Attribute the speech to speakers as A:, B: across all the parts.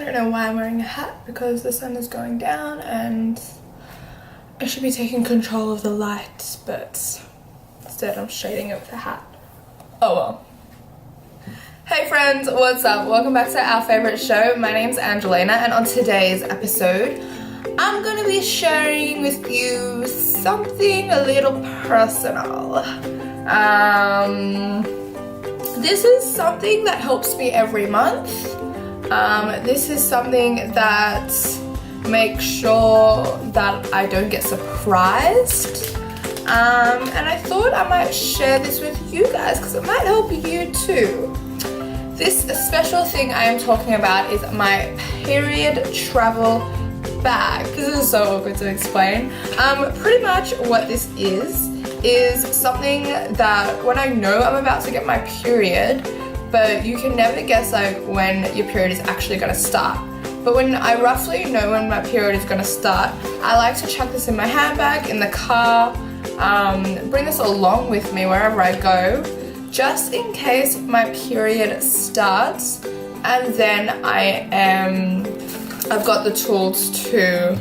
A: don't know why I'm wearing a hat, because the sun is going down and I should be taking control of the light, but instead I'm shading it with a hat. Oh well. Hey friends, what's up? Welcome back to Our Favorite Show. My name's Angelina, and on today's episode I'm gonna be sharing with you something a little personal. This is something that helps me every month. This is something that makes sure that I don't get surprised. And I thought I might share this with you guys because it might help you too. This special thing I am talking about is my period travel bag. This is so awkward to explain. Pretty much what this is something that when I know I'm about to get my period, but you can never guess like when your period is actually gonna start. But when I roughly know when my period is gonna start, I like to chuck this in my handbag, in the car, bring this along with me wherever I go, just in case my period starts, and then I've got the tools to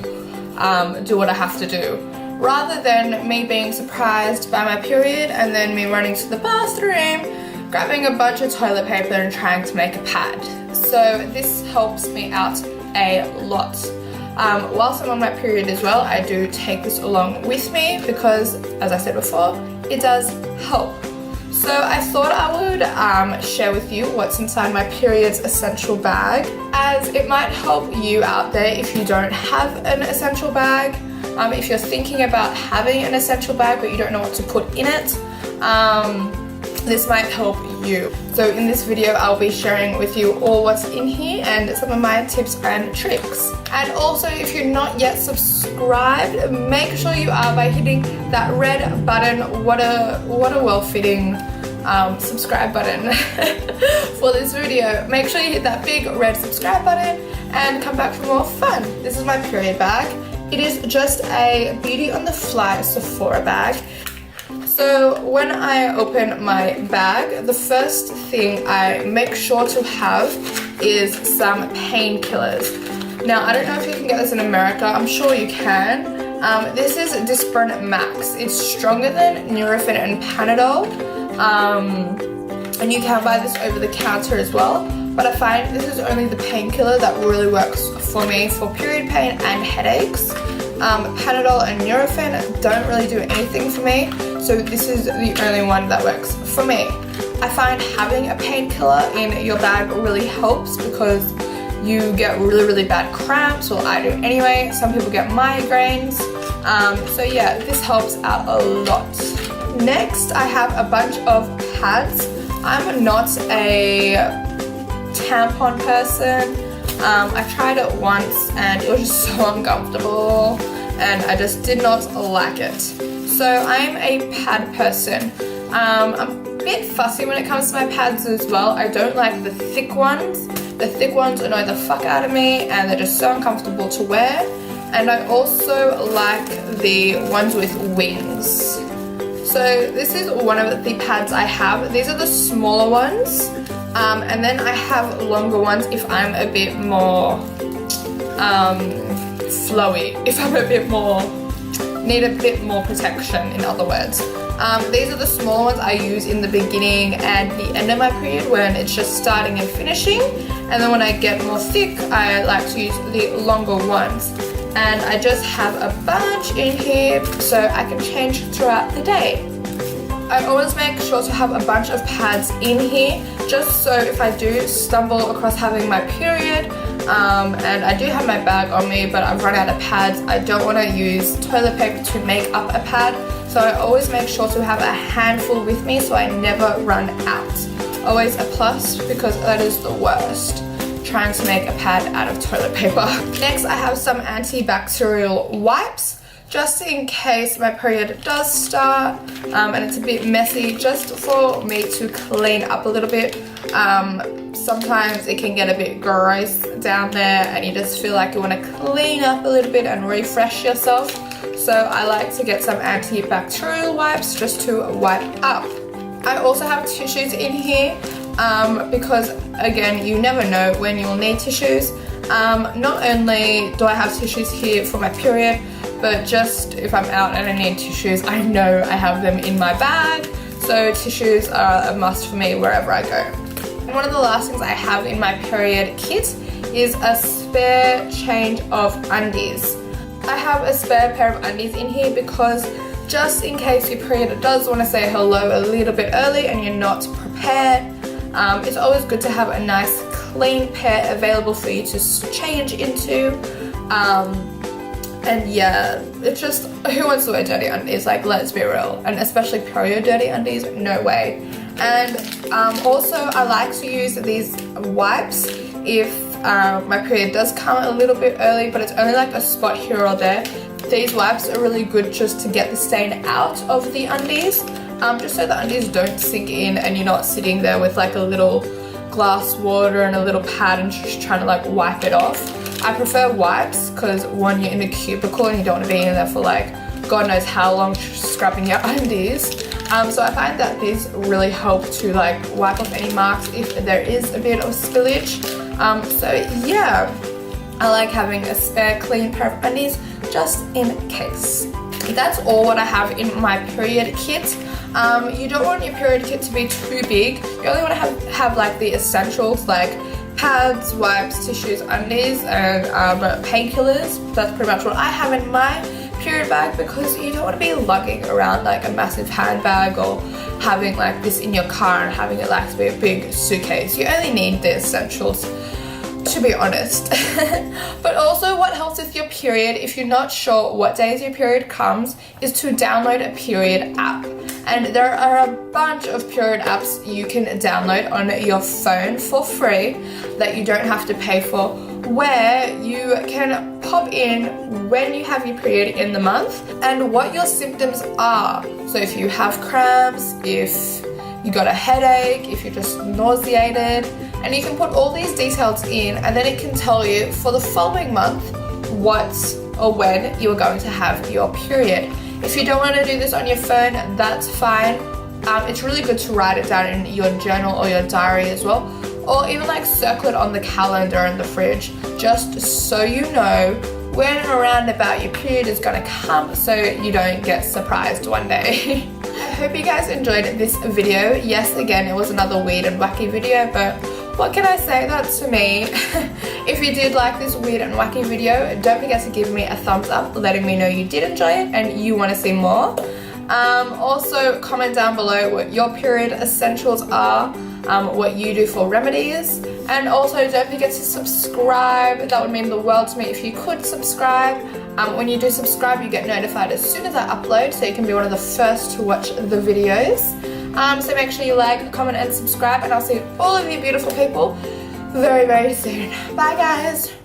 A: do what I have to do, rather than me being surprised by my period and then me running to the bathroom, grabbing a bunch of toilet paper and trying to make a pad. So this helps me out a lot. Whilst I'm on my period as well, I do take this along with me because, as I said before, it does help. So I thought I would share with you what's inside my period's essential bag, as it might help you out there if you don't have an essential bag. If you're thinking about having an essential bag but you don't know what to put in it, this might help you. So in this video I'll be sharing with you all what's in here and some of my tips and tricks. And also, if you're not yet subscribed, make sure you are by hitting that red button. What a well-fitting subscribe button for this video. Make sure you hit that big red subscribe button and come back for more fun. This is my period bag. It is just a Beauty on the Fly Sephora bag. So when I open my bag, the first thing I make sure to have is some painkillers. Now, I don't know if you can get this in America. I'm sure you can. This is Disprin Max. It's stronger than Nurofen and Panadol. And you can buy this over the counter as well. But I find this is only the painkiller that really works for me for period pain and headaches. Panadol and Nurofen don't really do anything for me, so this is the only one that works for me. I find having a painkiller in your bag really helps because you get really bad cramps. Well, I do anyway. Some people get migraines. So yeah, this helps out a lot. Next, I have a bunch of pads. I'm not a tampon person. I tried it once and it was just so uncomfortable and I just did not like it. So I'm a pad person. I'm a bit fussy when it comes to my pads as well. I don't like the thick ones. The thick ones annoy the fuck out of me and they're just so uncomfortable to wear. And I also like the ones with wings. So this is one of the pads I have. These are the smaller ones. And then I have longer ones if I'm a bit more flowy, if I'm a bit more, need a bit more protection, in other words. These are the small ones I use in the beginning and the end of my period when it's just starting and finishing. And then when I get more thick, I like to use the longer ones. And I just have a bunch in here so I can change throughout the day. I always make sure to have a bunch of pads in here, just so if I do stumble across having my period, and I do have my bag on me but I've run out of pads, I don't want to use toilet paper to make up a pad, so I always make sure to have a handful with me so I never run out. Always a plus, because that is the worst, trying to make a pad out of toilet paper. Next, I have some antibacterial wipes, just in case my period does start and it's a bit messy, just for me to clean up a little bit. Sometimes it can get a bit gross down there and you just feel like you want to clean up a little bit and refresh yourself. So I like to get some antibacterial wipes just to wipe up. I also have tissues in here because, again, you never know when you'll need tissues. Not only do I have tissues here for my period, but just if I'm out and I need tissues, I know I have them in my bag. So tissues are a must for me wherever I go. And one of the last things I have in my period kit is a spare change of undies. I have a spare pair of undies in here because just in case your period does want to say hello a little bit early and you're not prepared, it's always good to have a nice clean pair available for you to change into. And yeah, it's just, who wants to wear dirty undies? Like, let's be real. And especially period dirty undies, no way. And also I like to use these wipes if my period does come a little bit early, but it's only like a spot here or there. These wipes are really good just to get the stain out of the undies, just so the undies don't sink in and you're not sitting there with like a little glass water and a little pad and just trying to like wipe it off. I prefer wipes because when you're in a cubicle and you don't want to be in there for like God knows how long scrubbing your undies. So I find that these really help to like wipe off any marks if there is a bit of spillage. So yeah, I like having a spare clean pair of undies just in case. That's all what I have in my period kit. You don't want your period kit to be too big. You only want to have like the essentials like pads, wipes, tissues, undies, and painkillers. That's pretty much what I have in my period bag because you don't want to be lugging around like a massive handbag or having like this in your car and having it like to be a big suitcase. You only need the essentials, to be honest. But also what helps with your period, if you're not sure what days your period comes, is to download a period app. And there are a bunch of period apps you can download on your phone for free that you don't have to pay for, where you can pop in when you have your period in the month and what your symptoms are. So if you have cramps, if you got a headache, if you're just nauseated, and you can put all these details in and then it can tell you for the following month what or when you're going to have your period. If you don't want to do this on your phone, that's fine. It's really good to write it down in your journal or your diary as well, or even like circle it on the calendar in the fridge, just so you know when and around about your period is going to come so you don't get surprised one day. I hope you guys enjoyed this video. Yes, again, it was another weird and wacky video, but what can I say? That's for me. If you did like this weird and wacky video, don't forget to give me a thumbs up, letting me know you did enjoy it and you want to see more. Also, comment down below what your period essentials are, what you do for remedies, and also don't forget to subscribe. That would mean the world to me if you could subscribe. When you do subscribe, you get notified as soon as I upload, so you can be one of the first to watch the videos. So make sure you like, comment and subscribe, and I'll see all of you beautiful people very, very soon. Bye guys!